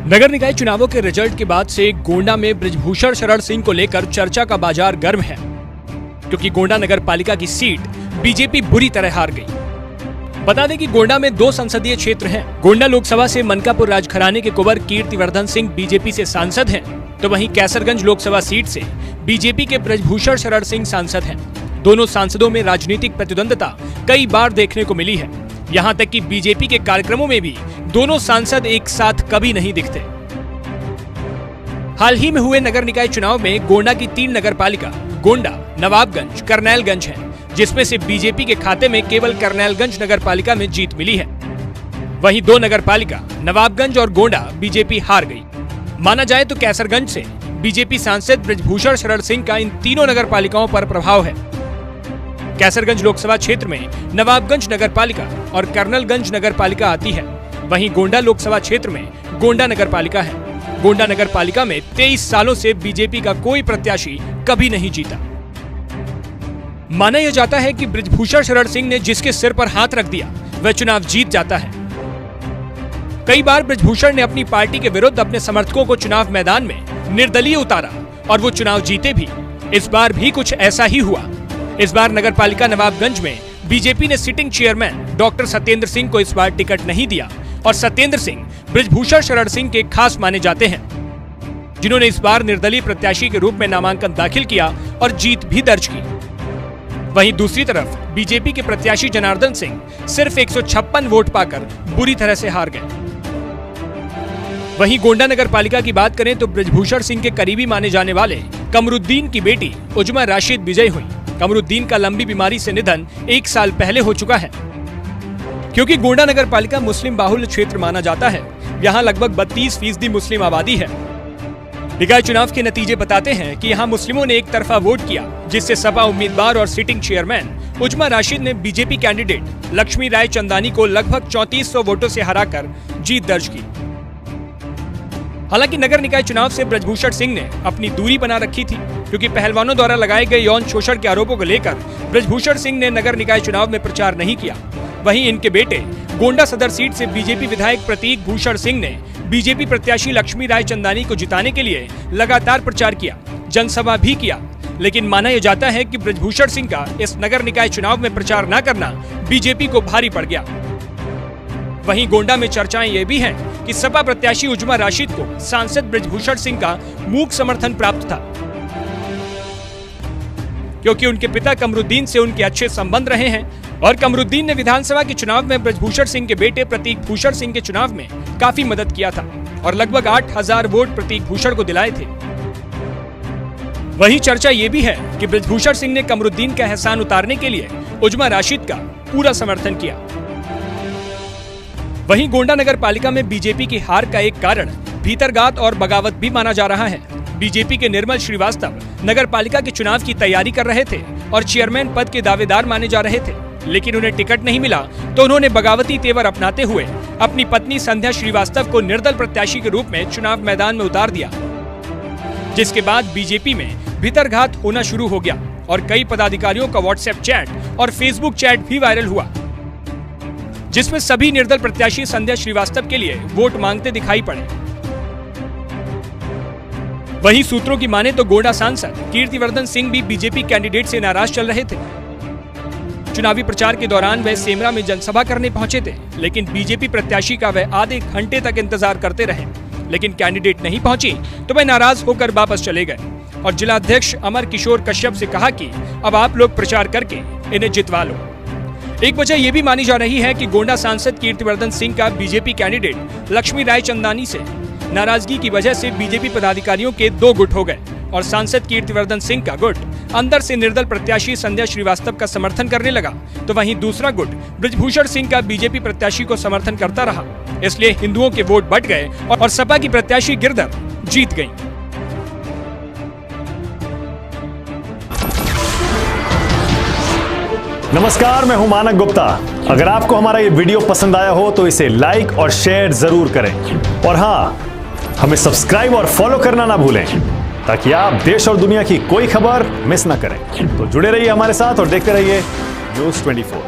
नगर निकाय चुनावों के रिजल्ट के बाद से गोंडा में बृजभूषण शरण सिंह को लेकर चर्चा का बाजार गर्म है, क्योंकि गोंडा नगर पालिका की सीट बीजेपी बुरी तरह हार गई। बता दें कि गोंडा में 2 संसदीय क्षेत्र हैं। गोंडा लोकसभा से मनकापुर राजघराने के कुंवर कीर्तिवर्धन सिंह बीजेपी से सांसद हैं, तो वहीं कैसरगंज लोकसभा सीट से बीजेपी के बृजभूषण शरण सिंह सांसद हैं। दोनों सांसदों में राजनीतिक प्रतिद्वंदता कई बार देखने को मिली है। यहाँ तक कि बीजेपी के कार्यक्रमों में भी दोनों सांसद एक साथ कभी नहीं दिखते। हाल ही में हुए नगर निकाय चुनाव में गोंडा की 3 नगर पालिका गोंडा, नवाबगंज, करनैलगंज हैं, जिसमें से बीजेपी के खाते में केवल करनैलगंज नगर पालिका में जीत मिली है। वहीं 2 नगर पालिका नवाबगंज और गोंडा बीजेपी हार गई। माना जाए तो कैसरगंज से बीजेपी सांसद बृजभूषण शरण सिंह का इन तीनों नगर पालिकाओं पर प्रभाव है। कैसरगंज लोकसभा क्षेत्र में नवाबगंज नगर पालिका और कर्नलगंज नगर पालिका आती है। वहीं गोंडा लोकसभा क्षेत्र में गोंडा नगर पालिका है। गोंडा नगर पालिका में 23 सालों से बीजेपी का कोई प्रत्याशी कभी नहीं जीता। माना यह जाता है कि बृजभूषण शरण सिंह ने जिसके सिर पर हाथ रख दिया वह चुनाव जीत जाता है। कई बार बृजभूषण ने अपनी पार्टी के विरुद्ध अपने समर्थकों को चुनाव मैदान में निर्दलीय उतारा और वो चुनाव जीते भी। इस बार भी कुछ ऐसा ही हुआ। इस बार नगर पालिका नवाबगंज में बीजेपी ने sitting chairman doctor Satyendra Singh को इस बार टिकट नहीं दिया और सत्येंद्र सिंह बृजभूषण शरण सिंह के खास माने जाते हैं, जिन्होंने इस बार निर्दलीय प्रत्याशी के रूप में नामांकन दाखिल किया और जीत भी दर्ज की। वहीं दूसरी तरफ बीजेपी के प्रत्याशी जनार्दन सिंह सिर्फ 156 वोट पाकर बुरी तरह से हार गए। वहीं गोंडा नगर पालिका की बात करें तो बृजभूषण सिंह के करीबी माने जाने वाले कमरुद्दीन की बेटी उजमा राशिद विजयी हुई। कमरुद्दीन का लंबी बीमारी से निधन 1 साल पहले हो चुका है। क्योंकि गोंडा नगर पालिका मुस्लिम बाहुल्य क्षेत्र माना जाता है, यहाँ लगभग 32% मुस्लिम आबादी है। निकाय चुनाव के नतीजे बताते हैं कि यहाँ मुस्लिमों ने एक तरफा वोट किया, जिससे सपा उम्मीदवार और सिटिंग चेयरमैन उजमा राशिद ने बीजेपी कैंडिडेट लक्ष्मी राय चंदानी को लगभग 3400 वोटों से हराकर जीत दर्ज की। हालांकि नगर निकाय चुनाव से बृजभूषण सिंह ने अपनी दूरी बना रखी थी, क्योंकि पहलवानों द्वारा लगाए गए यौन शोषण के आरोपों को लेकर बृजभूषण सिंह ने नगर निकाय चुनाव में प्रचार नहीं किया। वहीं इनके बेटे गोंडा सदर सीट से बीजेपी विधायक प्रतीक भूषण सिंह ने बीजेपी प्रत्याशी लक्ष्मी राय चंदानी को जिताने के लिए लगातार प्रचार किया, जनसभा भी किया। लेकिन माना यह जाता है कि बृजभूषण सिंह का इस नगर निकाय चुनाव में प्रचार न करना बीजेपी को भारी पड़ गया। वहीं गोंडा में चर्चाएं ये भी हैं कि सपा प्रत्याशी उजमा राशिद को सांसद बृजभूषण सिंह का मूक समर्थन प्राप्त था, क्योंकि उनके पिता कमरुद्दीन से उनके अच्छे संबंध रहे हैं और कमरुद्दीन ने विधानसभा के चुनाव में बृजभूषण सिंह के बेटे प्रतीक भूषण सिंह के चुनाव में काफी मदद किया था और लगभग 8000 वोट प्रतीक भूषण को दिलाए थे। वहीं चर्चा ये भी है कि बृजभूषण सिंह ने कमरुद्दीन का एहसान उतारने के लिए उजमा राशिद का पूरा समर्थन किया। वहीं गोंडा नगर पालिका में बीजेपी की हार का एक कारण भीतरघात और बगावत भी माना जा रहा है। बीजेपी के निर्मल श्रीवास्तव नगर पालिका के चुनाव की तैयारी कर रहे थे और चेयरमैन पद के दावेदार माने जा रहे थे, लेकिन उन्हें टिकट नहीं मिला तो उन्होंने बगावती तेवर अपनाते हुए अपनी पत्नी संध्या श्रीवास्तव को निर्दल प्रत्याशी के रूप में चुनाव मैदान में उतार दिया, जिसके बाद बीजेपी में भीतरघात होना शुरू हो गया और कई पदाधिकारियों का व्हाट्सएप चैट और फेसबुक चैट भी वायरल हुआ, जिसमें सभी निर्दल प्रत्याशी संध्या श्रीवास्तव के लिए वोट मांगते दिखाई पड़े। वहीं सूत्रों की माने तो गोंडा सांसद कीर्तिवर्धन सिंह भी बीजेपी कैंडिडेट से नाराज चल रहे थे। चुनावी प्रचार के दौरान वह सेमरा में जनसभा करने पहुंचे थे, लेकिन बीजेपी प्रत्याशी का वह आधे घंटे तक इंतजार करते रहे, लेकिन कैंडिडेट नहीं पहुंची तो वह नाराज होकर वापस चले गए और जिलाध्यक्ष अमर किशोर कश्यप से कहा कि अब आप लोग प्रचार करके इन्हें जितवा लो। एक वजह यह भी मानी जा रही है कि गोंडा सांसद कीर्तिवर्धन सिंह का बीजेपी कैंडिडेट लक्ष्मी राय चंदानी से नाराजगी की वजह से बीजेपी पदाधिकारियों के 2 गुट हो गए और सांसद कीर्तिवर्धन सिंह का गुट अंदर से निर्दल प्रत्याशी संध्या श्रीवास्तव का समर्थन करने लगा, तो वहीं दूसरा गुट बृजभूषण सिंह का बीजेपी प्रत्याशी को समर्थन करता रहा। इसलिए हिंदुओं के वोट बढ़ गए और सपा की प्रत्याशी गिरधर जीत गयी। नमस्कार, मैं हूं मानक गुप्ता। अगर आपको हमारा ये वीडियो पसंद आया हो तो इसे लाइक और शेयर जरूर करें और हाँ, हमें सब्सक्राइब और फॉलो करना ना भूलें, ताकि आप देश और दुनिया की कोई खबर मिस ना करें। तो जुड़े रहिए हमारे साथ और देखते रहिए न्यूज़ 24।